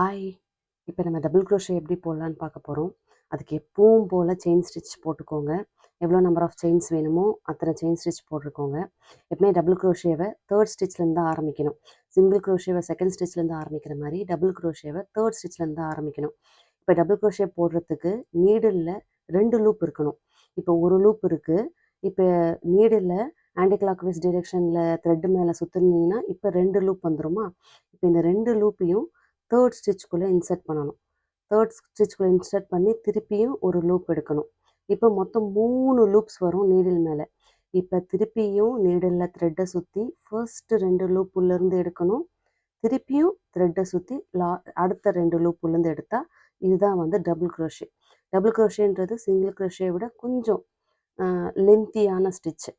Hi! இப்போ நம்ம double crochet எப்படி போடலான்னு பார்க்க போகிறோம். அதுக்கு எப்பவும் போல் செயின் ஸ்டிச் போட்டுக்கோங்க. எவ்வளோ நம்பர் ஆஃப் செயின்ஸ் வேணுமோ அத்தனை செயின் ஸ்டிச் போட்டுக்கோங்க. எப்பவுமே டபுள் க்ரோஷேவை தேர்ட் ஸ்டிச்லேருந்து தான் ஆரம்பிக்கணும். சிங்கிள் க்ரோஷேவை செகண்ட் ஸ்டிச்லேருந்து ஆரம்பிக்கிற மாதிரி டபுள் க்ரோஷேவை தேர்ட் ஸ்டிச்லேருந்து தான் ஆரம்பிக்கணும். இப்போ டபுள் க்ரோஷே போடுறதுக்கு நீடிலில் 2 லூப் இருக்கணும். இப்போ ஒரு லூப் இருக்குது. இப்போ நீடில் ஆன்டி கிளாக் வைஸ் டிரெக்ஷனில் த்ரெட்டு மேலே சுற்றுனீங்கன்னா இப்போ 2 லூப் வந்துருமா? இப்போ இந்த 2 லூப்பையும் தேர்ட் ஸ்டிச்சுக்குள்ளே இன்சர்ட் பண்ணணும். தேர்ட் ஸ்டிச்சுக்குள்ளே இன்சர்ட் பண்ணி திருப்பியும் ஒரு லூப் எடுக்கணும். இப்போ மொத்தம் 3 லூப்ஸ் வரும் நீடில் மேலே. இப்போ திருப்பியும் நீடிலில் த்ரெட்டை சுற்றி ஃபர்ஸ்ட்டு 2 லூப் உள்ளேருந்து எடுக்கணும். திருப்பியும் த்ரெட்டை சுற்றி அடுத்த 2 லூப் உள்ளேருந்து எடுத்தால் இதுதான் வந்து டபுள் க்ரோஷே. டபுள் க்ரோஷேன்றது சிங்கிள் க்ரோஷே விட கொஞ்சம் லென்த்தியான ஸ்டிச்சு.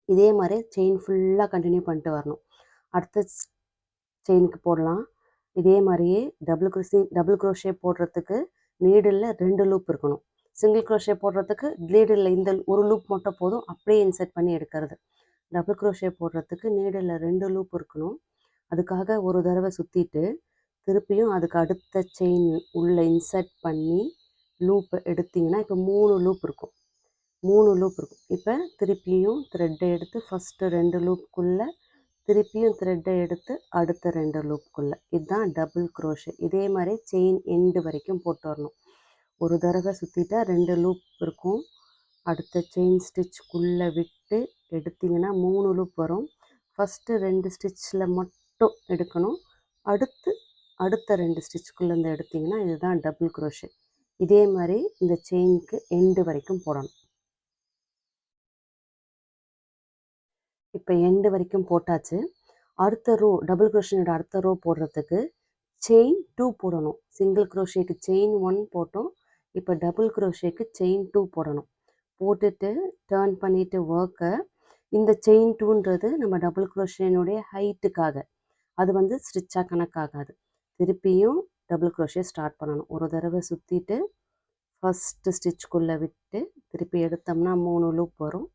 இதே மாதிரி செயின் ஃபுல்லாக கண்டினியூ பண்ணிட்டு வரணும். அடுத்த செயினுக்கு போடலாம். இதே மாதிரியே டபுள் க்ரோஷே போடுறதுக்கு நீடிலில் 2 லூப் இருக்கணும். சிங்கிள் க்ரோஷே போடுறதுக்கு நீடிலில் இந்த ஒரு லூப் மட்டும் போதும், அப்படியே இன்சர்ட் பண்ணி எடுக்கிறது. டபுள் க்ரோஷே போடுறதுக்கு நீடிலில் 2 லூப் இருக்கணும். அதுக்காக ஒரு தடவை சுற்றிட்டு திருப்பியும் அதுக்கு அடுத்த செயின் உள்ளே இன்சர்ட் பண்ணி லூப்பை எடுத்திங்கன்னா இப்போ 3 லூப் இருக்கும். 3 லூப் இருக்கும். இப்போ திருப்பியும் த்ரெட்டை எடுத்து ஃபஸ்ட்டு 2 லூப்புக்குள்ளே திருப்பியும் த்ரெட்டை எடுத்து அடுத்த 2 லூப்புக்குள்ளே. இதுதான் டபுள் க்ரோஷே. இதே மாதிரி செயின் எண்டு வரைக்கும் போட்டு வரணும். ஒரு தடவை சுற்றிட்டா 2 லூப் இருக்கும். அடுத்த செயின் ஸ்டிச்சுக்குள்ளே விட்டு எடுத்திங்கன்னா 3 லூப் வரும். ஃபஸ்ட்டு 2 ஸ்டிச்சில் மட்டும் எடுக்கணும். அடுத்த 2 ஸ்டிச்சுக்குள்ளேருந்து எடுத்திங்கன்னா இதுதான் டபுள் க்ரோஷே. இதே மாதிரி இந்த செயினுக்கு எண்டு வரைக்கும் போடணும். இப்போ எண்டு வரைக்கும் போட்டாச்சு. அடுத்த ரோ டபுள் க்ரோஷேயோட அடுத்த ரோ போடுறதுக்கு செயின் 2 போடணும். சிங்கிள் க்ரோஷேக்கு செயின் 1 போட்டோம். இப்போ டபுள் க்ரோஷேக்கு செயின் 2 போடணும். போட்டுட்டு டர்ன் பண்ணிவிட்டு ஒர்க்கை இந்த செயின் 2ன்றது நம்ம டபுள் க்ரோஷேனுடைய ஹைட்டுக்காக, அது வந்து ஸ்டிச்சாக கணக்காகாது. திருப்பியும் டபுள் க்ரோஷே ஸ்டார்ட் பண்ணணும். ஒரு தடவை சுற்றிட்டு ஃபஸ்ட்டு ஸ்டிச்சுக்குள்ளே விட்டு திருப்பி எடுத்தோம்னா 3 லூப் வரும்.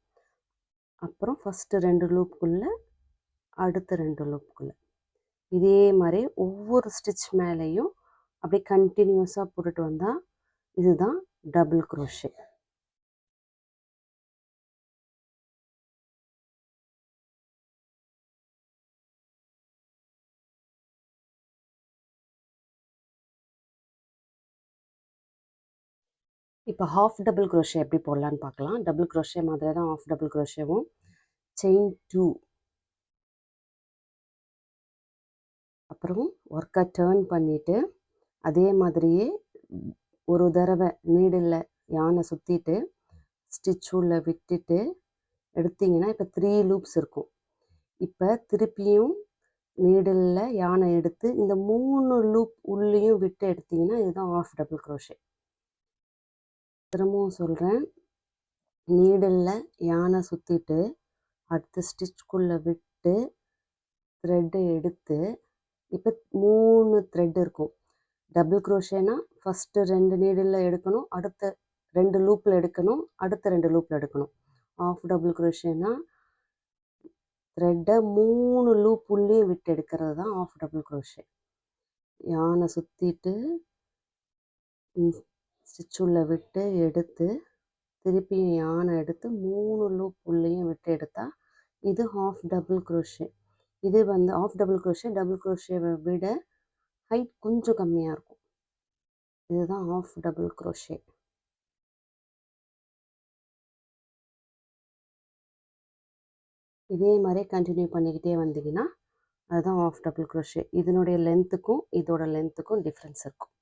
அப்புறம் ஃபஸ்ட்டு 2 லூப்புக்குள்ளே அடுத்த 2 லூப்புக்குள்ளே. இதே மாதிரி ஒவ்வொரு ஸ்டிச் மேலேயும் அப்படியே கண்டினியூஸாக போட்டுட்டு வந்தால் இதுதான் டபுள் க்ரோஷே. இப்போ ஹாஃப் டபுள் க்ரோஷே எப்படி போடலான்னு பார்க்கலாம். டபுள் க்ரோஷே மாதிரி தான் ஹாஃப் டபுள் க்ரோஷேவும். செயின் 2 அப்புறம் ஒர்க்கை டர்ன் பண்ணிவிட்டு அதே மாதிரியே ஒரு தடவை நீடில் யானை சுற்றிட்டு ஸ்டிச் உள்ள விட்டுட்டு எடுத்திங்கன்னா இப்போ 3 லூப்ஸ் இருக்கும். இப்போ திருப்பியும் நீடிலில் யானை எடுத்து இந்த 3 லூப் உள்ளேயும் விட்டு எடுத்திங்கன்னா இதுதான் ஹாஃப் டபுள் க்ரோஷே. திரும்பவும் சொல்கிறேன். நீடிலில் யானை சுற்றிட்டு அடுத்த ஸ்டிச்சுக்குள்ளே விட்டு த்ரெட்டை எடுத்து இப்போ 3 த்ரெட் இருக்கும். டபுள் க்ரோஷேனா ஃபஸ்ட்டு 2 நீடிலில் எடுக்கணும், அடுத்த 2 லூப்பில் எடுக்கணும், அடுத்த 2 லூப்பில் எடுக்கணும். ஆஃப் டபுள் க்ரோஷேனா த்ரெட்டை 3 லூப் உள்ளேயும் விட்டு எடுக்கிறது தான் ஆஃப் டபுள் க்ரோஷே. யானை சுற்றிட்டு ஸ்டிச் உள்ள விட்டு எடுத்து திருப்பியும் யானை எடுத்து 3 லூப் உள்ளேயும் விட்டு எடுத்தால் இது ஹாஃப் டபுள் க்ரோஷே. இது வந்து ஆஃப் டபுள் க்ரோஷே டபுள் க்ரோஷேவை விட ஹைட் கொஞ்சம் கம்மியாக இருக்கும். இதுதான் ஆஃப் டபுள் க்ரோஷே. இதே மாதிரி கண்டினியூ பண்ணிக்கிட்டே வந்தீங்கன்னா அதுதான் ஆஃப் டபுள் க்ரோஷே. இதனுடைய லென்த்துக்கும் இதோட லென்த்துக்கும் டிஃப்ரென்ஸ் இருக்கும்.